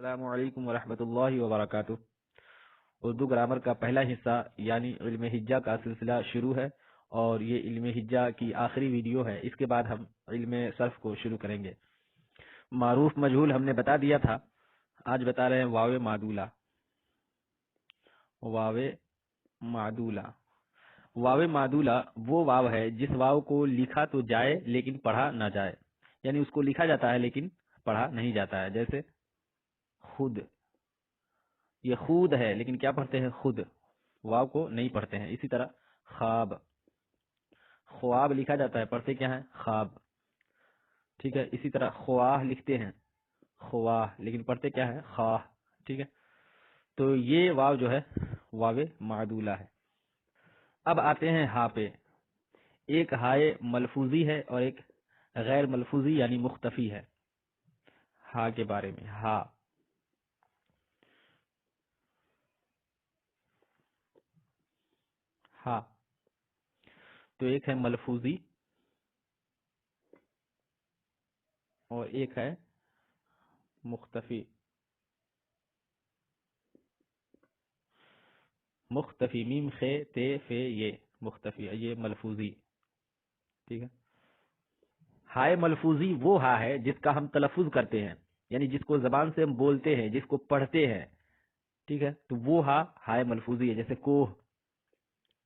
السلام علیکم ورحمۃ اللہ وبرکاتہ۔ اردو گرامر کا پہلا حصہ یعنی علم حجہ کا سلسلہ شروع ہے اور یہ علم حجہ کی آخری ویڈیو ہے۔ اس کے بعد ہم علم صرف کو شروع کریں گے۔ معروف مجہول ہم نے بتا دیا تھا، آج بتا رہے ہیں واو معدولہ۔ واو معدولہ، واو معدولہ وہ واو ہے جس واو کو لکھا تو جائے لیکن پڑھا نہ جائے، یعنی اس کو لکھا جاتا ہے لیکن پڑھا نہیں جاتا ہے۔ جیسے خود، یہ خود ہے لیکن کیا پڑھتے ہیں؟ خود، واو کو نہیں پڑھتے ہیں۔ اسی طرح خواب، خواب لکھا جاتا ہے، پڑھتے کیا ہے؟ خواب، ٹھیک ہے۔ اسی طرح خواہ لکھتے ہیں، خواہ، لیکن پڑھتے کیا ہے؟ خواہ، ٹھیک ہے۔ تو یہ واو جو ہے واو معدولہ ہے۔ اب آتے ہیں ہا پہ۔ ایک ہائے ملفوظی ہے اور ایک غیر ملفوظی یعنی مختفی ہے۔ ہا کے بارے میں، ہا ہا تو ایک ہے ملفوظی اور ایک ہے مختفی۔ مختفی، میم خے تے فے، یہ مختفی، یہ ملفوظی، ٹھیک ہے۔ ہائے ملفوظی وہ ہا ہے جس کا ہم تلفظ کرتے ہیں، یعنی جس کو زبان سے ہم بولتے ہیں، جس کو پڑھتے ہیں، ٹھیک ہے۔ تو وہ ہا ہائے ملفوظی ہے۔ جیسے کوہ،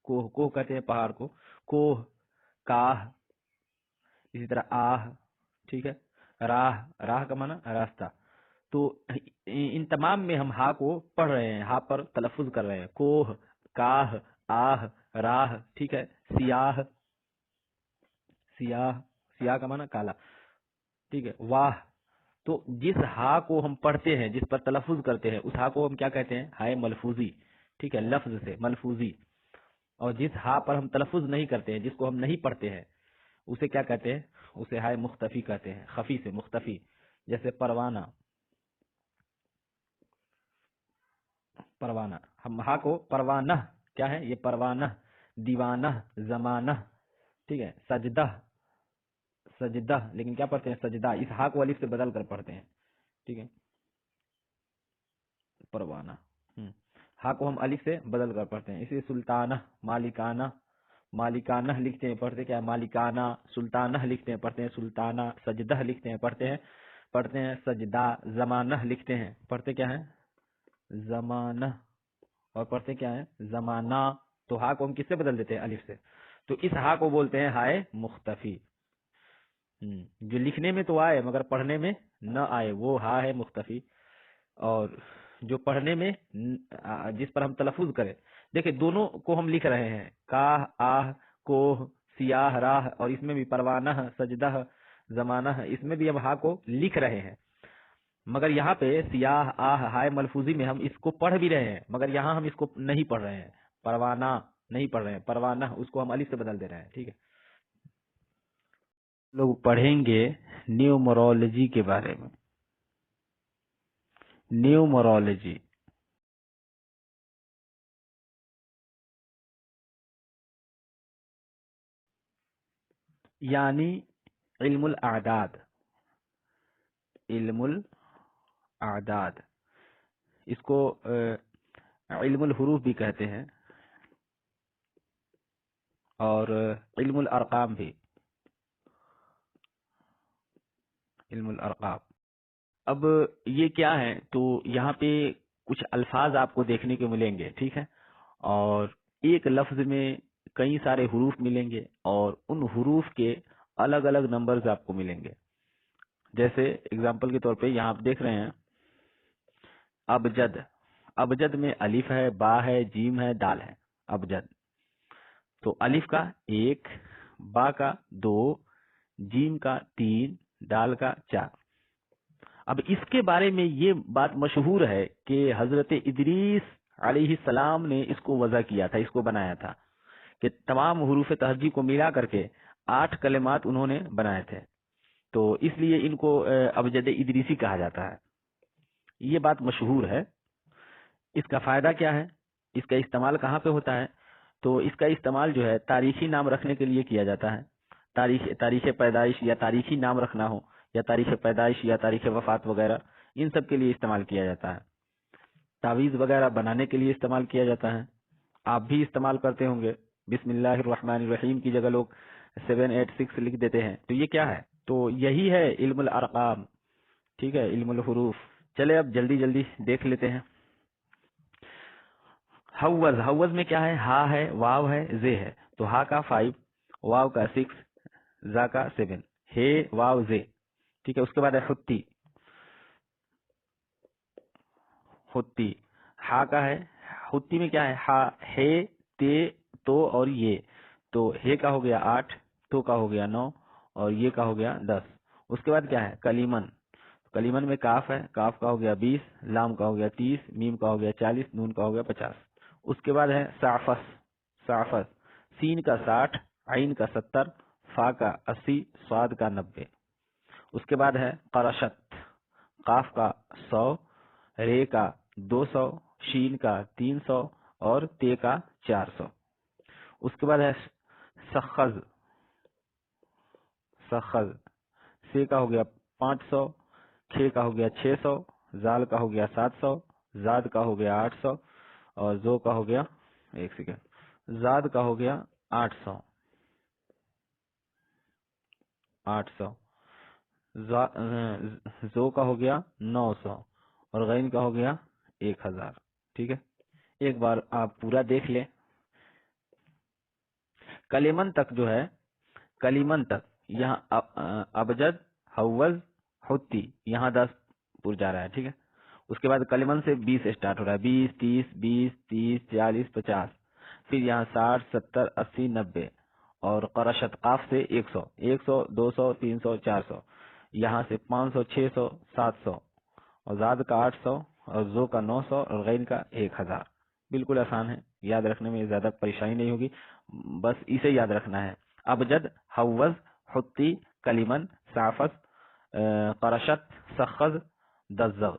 کوہ، کوہ کہتے ہیں پہاڑ کو، کوہ، کاہ، اسی طرح آہ، ٹھیک ہے۔ راہ، راہ کا معنی راستہ۔ تو ان تمام میں ہم ہا کو پڑھ رہے ہیں، ہا پر تلفظ کر رہے ہیں۔ کوہ، کاہ، آہ، راہ، ٹھیک ہے۔ سیاہ، سیاہ، سیاہ کا معنی کالا، ٹھیک ہے۔ واہ، تو جس ہا کو ہم پڑھتے ہیں، جس پر تلفظ کرتے ہیں، اس ہا کو ہم کیا کہتے ہیں؟ ہائے ملفوظی، ٹھیک ہے، لفظ سے ملفوظی۔ اور جس ہا پر ہم تلفظ نہیں کرتے ہیں، جس کو ہم نہیں پڑھتے ہیں، اسے کیا کہتے ہیں؟ اسے ہائے مختفی کہتے ہیں، خفی سے مختفی۔ جیسے پروانہ، پروانہ، ہم ہا کو پروانہ، کیا ہے یہ؟ پروانہ، دیوانہ، زمانہ، ٹھیک ہے۔ سجدہ، سجدہ، لیکن کیا پڑھتے ہیں؟ سجدہ، اس ہا کو الف سے بدل کر پڑھتے ہیں، ٹھیک ہے۔ پروانہ، ہا کو ہم الف سے بدل کر پڑھتے ہیں۔ اسی سلطانہ، مالکانہ، مالکانہ لکھتے ہیں، پڑھتے کیا ہے؟ مالکانہ۔ سلطانہ لکھتے ہیں، پڑھتے ہیں سلطانہ۔ سجدہ لکھتے ہیں، پڑھتے ہیں سجدہ۔ زمانہ لکھتے ہیں، پڑھتے کیا ہے؟ زمانہ، اور پڑھتے کیا ہے؟ زمانہ۔ تو ہا کو ہم کس سے بدل دیتے ہیں؟ الف سے۔ تو اس ہا کو بولتے ہیں ہائے مختفی۔ جو لکھنے میں تو آئے مگر پڑھنے میں نہ آئے، وہ ہا ہے مختفی۔ اور جو پڑھنے میں جس پر ہم تلفظ کریں، دیکھیں دونوں کو ہم لکھ رہے ہیں، کاہ، آہ، کوہ، سیاہ، راہ، اور اس میں بھی پروانہ، سجدہ، زمانہ، اس میں بھی ہم ہا کو لکھ رہے ہیں۔ مگر یہاں پہ سیاہ، آہ، ہائے ملفوظی میں ہم اس کو پڑھ بھی رہے ہیں، مگر یہاں ہم اس کو نہیں پڑھ رہے ہیں، پروانہ نہیں پڑھ رہے ہیں، پروانہ اس کو ہم الف سے بدل دے رہے ہیں، ٹھیک ہے۔ لوگ پڑھیں گے نیومرولوجی کے بارے میں۔ نیومرولوجی یعنی علم الاعداد، علم الاعداد، اس کو علم الحروف بھی کہتے ہیں اور علم الارقام بھی، علم الارقام۔ اب یہ کیا ہے؟ تو یہاں پہ کچھ الفاظ آپ کو دیکھنے کو ملیں گے، ٹھیک ہے، اور ایک لفظ میں کئی سارے حروف ملیں گے اور ان حروف کے الگ الگ نمبرز آپ کو ملیں گے۔ جیسے اگزامپل کے طور پہ یہاں آپ دیکھ رہے ہیں ابجد، ابجد میں الف ہے، با ہے، جیم ہے، دال ہے، ابجد۔ تو الف کا 1، با کا 2، جیم کا 3، دال کا 4۔ اب اس کے بارے میں یہ بات مشہور ہے کہ حضرت ادریس علیہ السلام نے اس کو وضع کیا تھا، اس کو بنایا تھا، کہ تمام حروف تہجی کو ملا کر کے 8 کلمات انہوں نے بنائے تھے، تو اس لیے ان کو ابجد ادریسی کہا جاتا ہے۔ یہ بات مشہور ہے۔ اس کا فائدہ کیا ہے؟ اس کا استعمال کہاں پہ ہوتا ہے؟ تو اس کا استعمال جو ہے تاریخی نام رکھنے کے لیے کیا جاتا ہے۔ تاریخ پیدائش یا تاریخی نام رکھنا ہو، یا تاریخ پیدائش یا تاریخ وفات وغیرہ، ان سب کے لیے استعمال کیا جاتا ہے. تعویذ وغیرہ بنانے کے لیے استعمال کیا جاتا ہے. آپ بھی استعمال کرتے ہوں گے. بسم اللہ الرحمن الرحیم کی جگہ لوگ 786 لکھ دیتے ہیں. تو یہ کیا ہے؟ تو یہی ہے علم الارقام. ٹھیک ہے، علم الحروف. چلے اب جلدی جلدی دیکھ لیتے ہیں. حوض، حوض میں کیا ہے؟ ہا ہے، واو ہے، زے ہے. تو ہا کا 5، واو کا 6، زا کا 7، ہے واو زے. ٹھیک ہے. اس کے بعد ہے حتی. حتی ہا کا ہے. حتی میں کیا ہے؟ ہا، ہے، تے، تو اور یہ. تو ہے کا ہو گیا 8، تو کا ہو گیا 9 اور یہ کا ہو گیا 10. اس کے بعد کیا ہے؟ کلیمن. کلیمن میں کاف ہے، کاف کا ہو گیا 20، لام کا ہو گیا 30، میم کا ہو گیا 40، نون کا ہو گیا 50. اس کے بعد ہے سعفس. سعفس، سین کا 60، عین کا 70، فا کا 80، صاد کا 90. اس کے بعد ہے قرشت. قاف کا 100، رے کا 200، شین کا 300 اور تے کا 400. اس کے بعد ہے سخز. سخز، سے کا ہو گیا 500، کھے کا ہو گیا 600، زال کا ہو گیا 700، زاد کا ہو گیا 800 اور زو کا ہو گیا، ایک سیکنڈ، زاد کا ہو گیا 800. 800، زو کا ہو گیا 900 اور غین کا ہو گیا 1000. ٹھیک ہے. ایک بار آپ پورا دیکھ لیں. کلیمن تک جو ہے، کلیمن تک یہاں ابجد، حوض، حتی، یہاں 10 پور جا رہا ہے. ٹھیک ہے. اس کے بعد کلیمن سے 20 اسٹارٹ ہو رہا ہے. 20، 30، 20، 30، 40، 50. پھر یہاں 60، 70، 80، 90 اور قرشت قاف سے 100، 100، 200، 300، 400. یہاں سے 500، 600، 700 اور زاد کا 800 اور زو کا 900 اور غین کا 1000. بالکل آسان ہے، یاد رکھنے میں زیادہ پریشانی نہیں ہوگی. بس اسے یاد رکھنا ہے. ابجد، حوض، حتی، کلیمن، سعفس، قرشت، سخز، دزغ